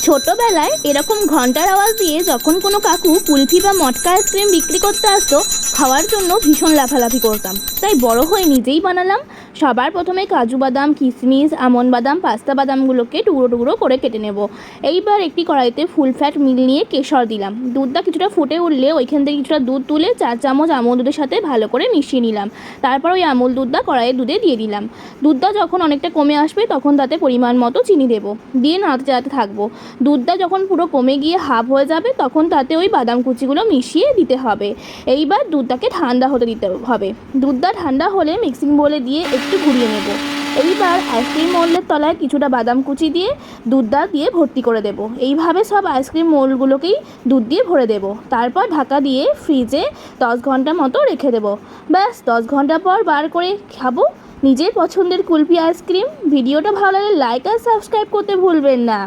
ছোটবেলায় এরকম ঘন্টার আওয়াজ দিয়ে যখন কোনো কাকু কুলফি বা মটকা আইসক্রিম বিক্রি করতে আসতো, খাওয়ার জন্য ভীষণ লাফালাফি করতাম। তাই বড় হয়ে নিজেই বানালাম। সবার প্রথমে কাজু বাদাম, কিশমিশ, আমন্ড বাদাম, পাস্তা বাদামগুলোকে টুকরো টুকরো করে কেটে নেব। এইবার একটি কড়াইতে ফুল ফ্যাট মিল্ক নিয়ে কেশর দিলাম। দুধটা কিছুটা ফুটে উঠলে ওইখান থেকে কিছুটা দুধ তুলে 4 চামচ আমুল দুধের সাথে ভালো করে মিশিয়ে নিলাম। তারপর ওই আমুল দুধটা কড়াইয়ের দুধে দিয়ে দিলাম। দুধটা যখন অনেকটা কমে আসবে তখন তাতে পরিমাণ মতো চিনি দেবো, দিয়ে নাড়তে থাকবো। দুধটা যখন পুরো কমে গিয়ে হাফ হয়ে যাবে তখন তাতে ওই বাদাম কুচিগুলো মিশিয়ে দিতে হবে। এইবার দুধটাকে ঠান্ডা হতে দিতে হবে। দুধটা ঠান্ডা হলে মিক্সিং বোলে দিয়ে একটু ঘুরিয়ে নেব। এইবার আইসক্রিম মোল্ডের তলায় কিছুটা বাদাম কুচি দিয়ে দুধটা দিয়ে ভর্তি করে দেব। এইভাবে সব আইসক্রিম মোল্ডগুলোকেই দুধ দিয়ে ভরে দেব। তারপর ঢাকা দিয়ে ফ্রিজে 10 ঘন্টা মতো রেখে দেব। ব্যাস 10 ঘন্টা পর বার করে খাবো নিজের পছন্দের কুলফি আইসক্রিম। ভিডিওটা ভালো লাগলে লাইক আর সাবস্ক্রাইব করতে ভুলবেন না।